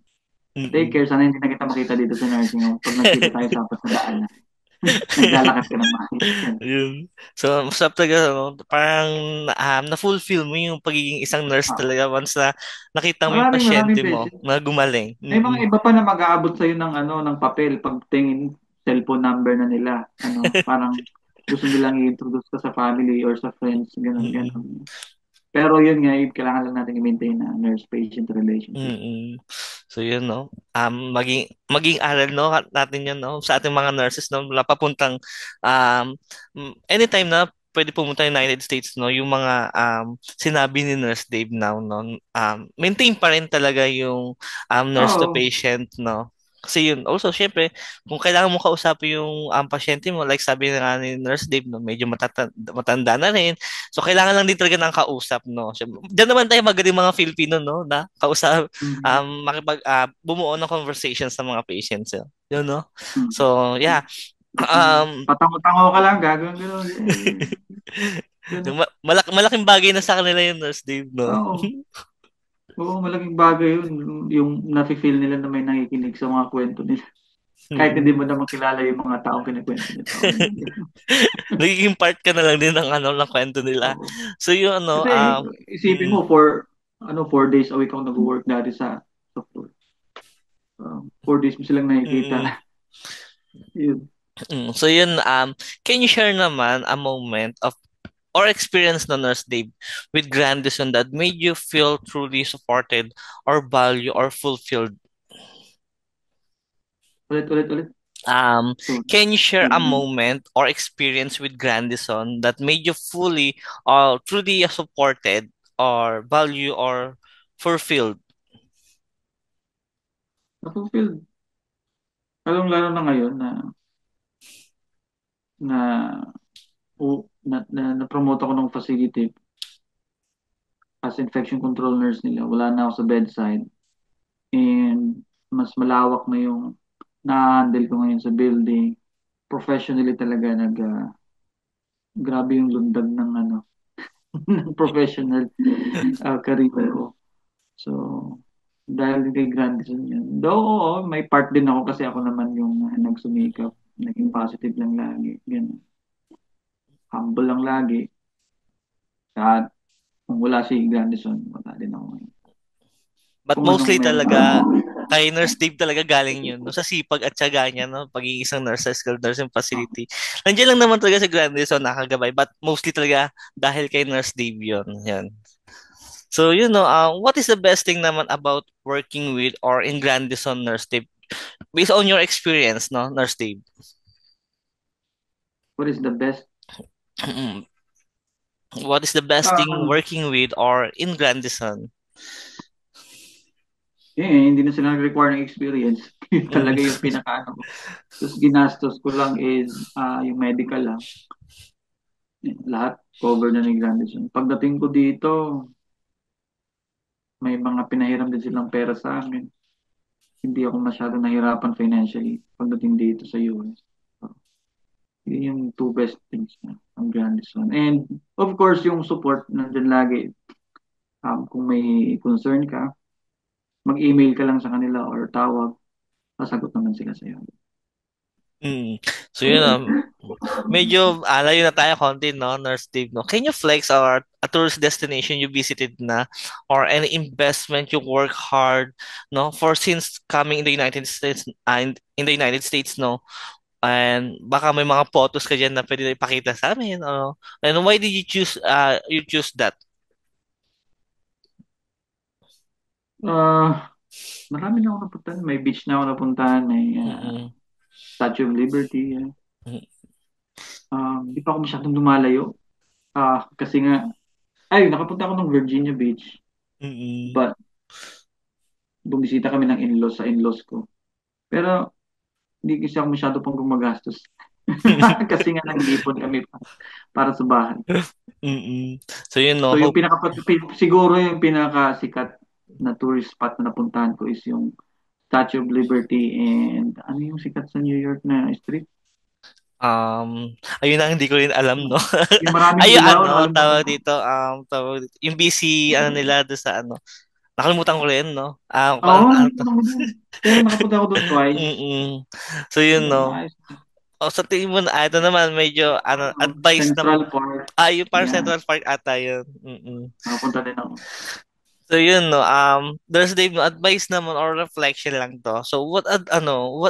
Mm-mm. care. Sana hindi na kita makita dito sa nursing home. Pag nagkita tayo sa apat na daan na. Naglalakad ka ng maayos yan. Yun. So, masarap talaga, no? Parang na-fulfill mo yung pagiging isang nurse Ah, talaga once na nakita mo yung maraming pasyente mo patient. na gumaling. May mga Mm-mm. iba pa na mag-aabot sa'yo ng ano, ng papel pag tingin cellphone number na nila. Ano, parang gusto nilang i-introduce ka sa family or sa friends, ganun, Mm-mm. ganun. Pero yun nga, kailangan lang natin i-maintain na nurse-patient relationship. Mm. So yun no. Maging aral no natin yun no sa ating mga nurses no mula papuntang anytime na pwede pumunta ng United States no yung mga sinabi ni Nurse Dave now no maintain pa rin talaga yung nurse to Oo. patient no. Kasi yun, also, syempre, kung kailangan mo kausapin yung pasyente mo, like sabi nga ni Nurse Dave, no, medyo matanda na rin. So, kailangan lang din talaga ng kausap, no? Diyan naman tayo magaling mga Filipino, no? Na kausap, Mhm. bumuo ng conversation sa mga patients. Yun, no? Mhm. So, yeah. Kasi Um, patango-tango ka lang, gagawin gano'n. Ganun. malaking bagay na sa kanila yung Nurse Dave, no? Oo. Oo, malaking bagay yun. Yung nafe-feel nila na may nakikinig sa mga kwento nila. Kahit hindi Mm. mo naman kilala yung mga taong kinikwento nila. Okay lang din. Nagiging part ka na lang din ng ng kwento nila. Oo. So, yun, ano, Kasi isipin mm, mo, 4 days a week ako nag-work dati sa floor. 4 days mo silang nakikita. mm, Yun. So, yun, can you share naman a moment of or experience na Nurse Dave with Grandison that made you feel truly supported or valued or fulfilled? Ulit. Um, So, can you share a mm, moment or experience with Grandison that made you fully or truly supported or value or fulfilled? na-fulfilled. Lalong-lalo na ngayon na, na-promote ako ng facility as infection control nurse nila. Wala na ako sa bedside. And mas malawak na yung na-handle ko ngayon sa building. Professionally talaga grabe yung lundag ng ng professional career ko. So, dahil kay Grandison yun. Though, oo, may part din ako kasi ako naman yung nagsumikap. Naging positive lang lagi. Ganun. Humble lang lagi. At kung wala si Grandison, wala din ako ngayon. But Kung anong mostly meron talaga, ako. kay Nurse Dave talaga galing yun. No? Sa sipag at tiyaga niya, no? Pagiging isang nurse sa skilled nursing facility. Nandiyan lang naman talaga si Grandison nakagabay. But mostly talaga dahil kay Nurse Dave yun. Yan. So, what is the best thing naman about working with or in Grandison Nurse Dave? Based on your experience, no, Nurse Dave? What is the best? What is the best thing Um, working with or in Grandison? hindi na sila nag-require ng experience. Yun Mm, talaga yung pinaka ko. Tapos ginastos ko lang is yung medical lang. Lahat cover na ni Grandison. Pagdating ko dito, may mga pinahiram din silang pera sa akin. Hindi ako masyado nahirapan financially pagdating dito sa US. So, yun yung two best things na ang Grandison. And of course, yung support nandyan lagi. Kung may concern ka, mag-email ka lang sa kanila or tawag, sasagot naman sila sa'yo. mm. So, medyo alayo na tayo konti, no, Nurse Dave, no? Can you flex or a tourist destination you visited na or any investment you work hard, no, for since coming in the United States and in the United States, no? And baka may mga photos ka dyan na pwede na ipakita sa amin, ano? And why did you choose that? Uh, Marami na ako napuntahan. May beach na ako napuntahan. May Mm-mm. Statue of Liberty. Mm-mm. Di pa ako masyadong lumalayo. Kasi nga, nakapunta ako ng Virginia Beach. Mm-mm. But, bumisita kami ng in-laws sa in-laws ko. Pero, hindi kasi ako masyado pang gumagastos. Kasi nga nag-iipon kami para sa bahay. Mm-mm. So, yun, no, So, hope. siguro yung pinakasikat na tourist spot na napuntahan ko is yung Statue of Liberty and ano yung sikat sa New York na street? Ayun na hindi ko rin alam, no? Yung maraming Ayun, ilaw, ano, nakalimutan tawag ko. dito, tawag dito, yung busy, ano nila, doon sa, ano, nakalimutan ko rin, no? Oo, nakalimutan ko din. Pero nakapunta ako doon twice. Mm-mm. So, yun, Ayun, no? ayos. O, sa tingin mo na, ito naman, medyo, ano, advice na, Central Park. yung para Yan, Central Park ata yun. Mm-mm. nakapunta din ako. So, yun, no, there's Dave, no, advice naman or reflection lang to. So, what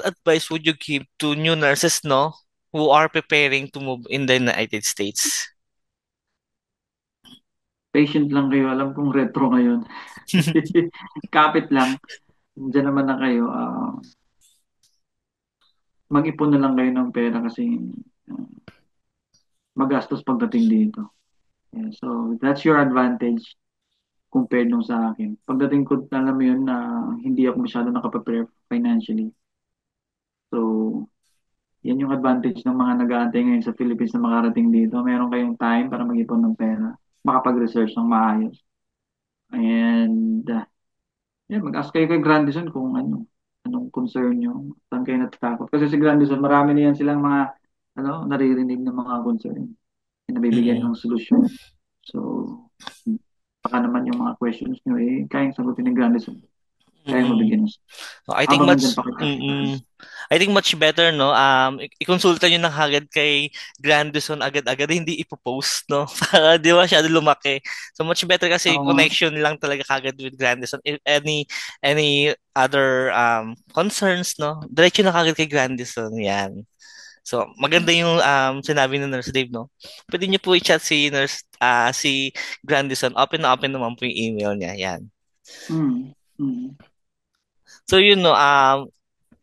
advice would you give to new nurses, no, who are preparing to move in the United States? Patient lang kayo. Alam kong retro ngayon. Kapit lang. Diyan naman na kayo. Mag-ipon na lang kayo ng pera kasi ah, magastos pagdating dito. Yeah, so, that's your advantage compared nung sa akin. Pagdating ko, alam mo yun na hindi ako masyado nakaprepare financially. So, yan yung advantage ng mga nag-aantay ngayon sa Philippines na makarating dito. Meron kayong time para mag-ipon ng pera, makapag-research ng maayos. And, mag-ask kayo kay Grandison kung anong concern nyo, saan kayo natatakot. Kasi si Grandison, marami na yan silang mga, naririnig ng mga concern na nabibigyan Mm-mm. ng solusyon. So, baka naman yung mga questions nyo, kayang sagutin ni Grandison. Kayang Mm-mm. mabigyan ng So, I think habang much nandyan pa kayo. I think much better, no, ikonsulta niyo na agad kay Grandison agad-agad, hindi ipopost, no, para di ba masyado lumaki. So much better kasi Oo, connection lang talaga kagad with Grandison. If any other concerns, no, diretso na kagad kay Grandison, yan. So, maganda yung sinabi ni Nurse Dave, no? Pwede niyo po i-chat si Grandison. Open na open naman po yung email niya. Yan. Mm. Mm. So,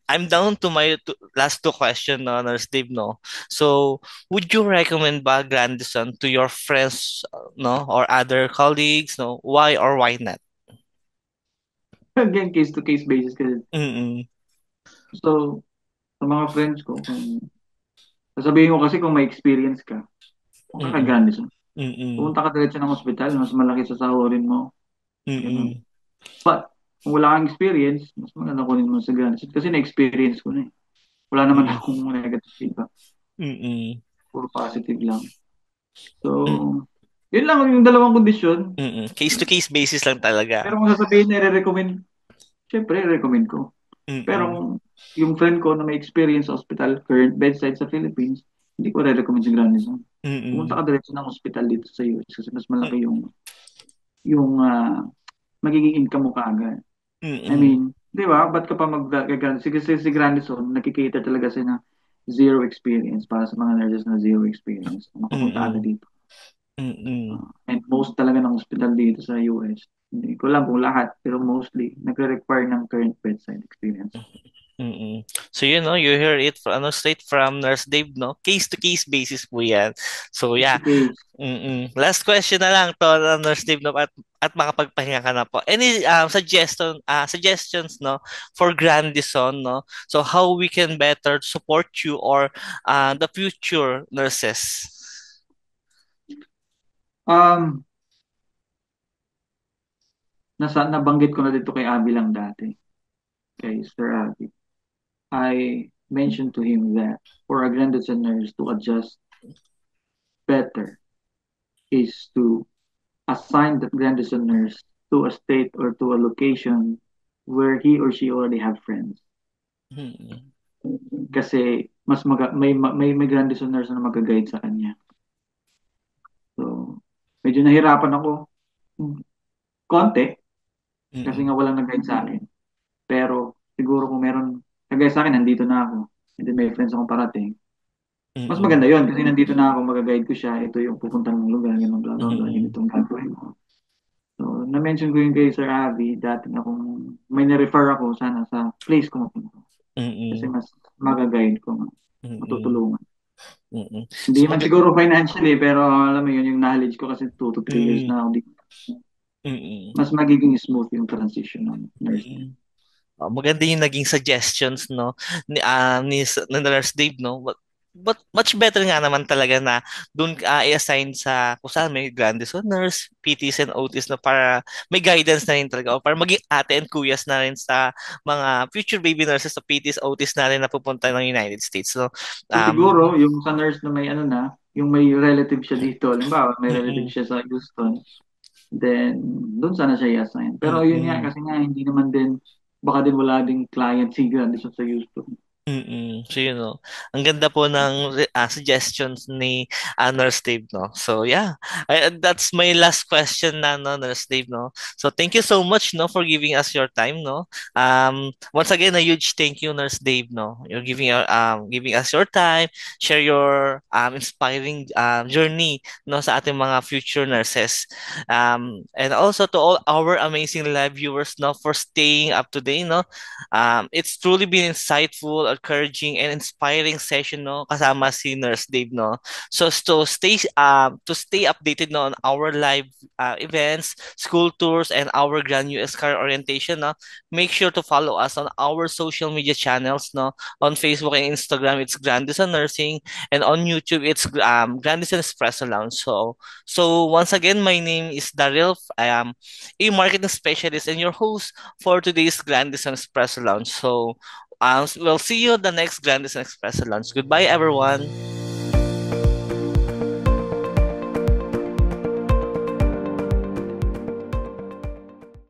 I'm down to my last two question, no, Nurse Dave, no? So, would you recommend ba Grandison to your friends, no, or other colleagues, no? Why or why not? Again, case to case basis kasi. Mm-mm. So, sa mga friends ko, kung sasabihin ko kasi kung may experience ka, kung Mm-mm. kakagrandis mo. Mm-mm. Pumunta ka diretso ng ospital, mas malaki sa sahurin mo. Ganun. Mm-mm. But, kung wala kang experience, mas maganda kunin mo sa grandis. Kasi na-experience ko na eh. Wala naman Mm-mm. akong negative feedback. Mm-mm. Puro positive lang. So, yun lang yung dalawang kondisyon. Mm-mm. Case to case basis lang talaga. Pero kung sasabihin na i-recommend, syempre i-recommend ko. Pero Mm-mm. kung yung friend ko na may experience sa hospital, current bedside sa Philippines, hindi ko re-recommend si Grandison. Pumunta Mm-mm. ka diretso ng hospital dito sa US kasi mas malaki yung magiging income mo kaagad. I Mm-mm. mean, di ba? Ba't ka pa mag-Grandison? Si Grandison, nakikita talaga siya na zero experience para sa mga nurses na zero experience. Makapunta agad Mm-mm. dito. Mm-mm. And most talaga ng hospital dito sa US, hindi ko alam kung lahat, pero mostly, nagre-require ng current bedside experience. Mm-mm. So you hear it straight from Nurse Dave, no? Case to case basis po 'yan. So Case yeah. to case. Last question na lang to, Nurse Dave, no? At makapagpahinga ka na po. Any suggestions, no, for Grandison, no? So how we can better support you or the future nurses. Um, nabanggit ko na dito kay Abby lang dati, kay Sir Abby. I mentioned to him that for a Grandison nurse to adjust better is to assign the Grandison nurse to a state or to a location where he or she already have friends. Mm-mm. Kasi may Grandison nurse na mag-guide sa kanya. So, medyo nahirapan ako konti kasi Mm-mm. nga walang nag-guide sa akin. Pero siguro kung meron nag-guide sa akin, nandito na ako. And then may friends akong parating. Mas Mm-mm. maganda yon kasi nandito na ako, mag-guide ko siya. Ito yung pupuntahan mong lugar, ganun, bla, bla, bla, Mm-mm. ganito ang gagawin mo. So, na-mention ko yung kay Sir Avi, dati na kung may na-refer ako, sana sa place ko mapunta. Kasi Mm-mm. mas mag-guide ko, Mm-mm. matutulungan. Mm-mm. Hindi So man siguro financially, pero alam mo yun, yung knowledge ko kasi 2 to 3 years mm, na ako dito. mm, Mas magiging smooth yung transition ng nursing. mm. Maganda yung naging suggestions, no, ni Nurse Dave, no. But much better nga naman talaga na doon i-assign sa kung saan may Grandison nurse, PTs and OTs na para may guidance na rin talaga o para maging ate and kuyas na rin sa mga future baby nurses sa PTs, OTs na rin na pupunta ng United States. So, So um, siguro, yung sa nurse na may ano na, yung may relative siya dito, halimbawa may relative mm-mm, siya sa Houston, then doon sana siya i-assign. Pero yun nga, mm-mm. kasi nga hindi naman din, baka din wala ding client si Grandison sa Houston. So ang ganda po ng suggestions ni Nurse Dave, no. So yeah, that's my last question na, no, Nurse Dave, no. So thank you so much, no, for giving us your time, no. Once again, a huge thank you, Nurse Dave, no. You're giving us your time, share your inspiring journey, no, sa ating mga future nurses. And also to all our amazing live viewers, no, for staying up to date, no. It's truly been insightful, encouraging, and inspiring session, no, kasama si Nurse Dave, no. So to stay updated, no, on our live events, school tours, and our Grand US Career Orientation, no, make sure to follow us on our social media channels, no. On Facebook and Instagram, it's Grandison Nursing, and on YouTube, it's Grandison Espresso Lounge. So once again, my name is Daryl. I am a marketing specialist and your host for today's Grandison Espresso Lounge. So we'll see you the next Grandison Espresso Lounge. Goodbye, everyone.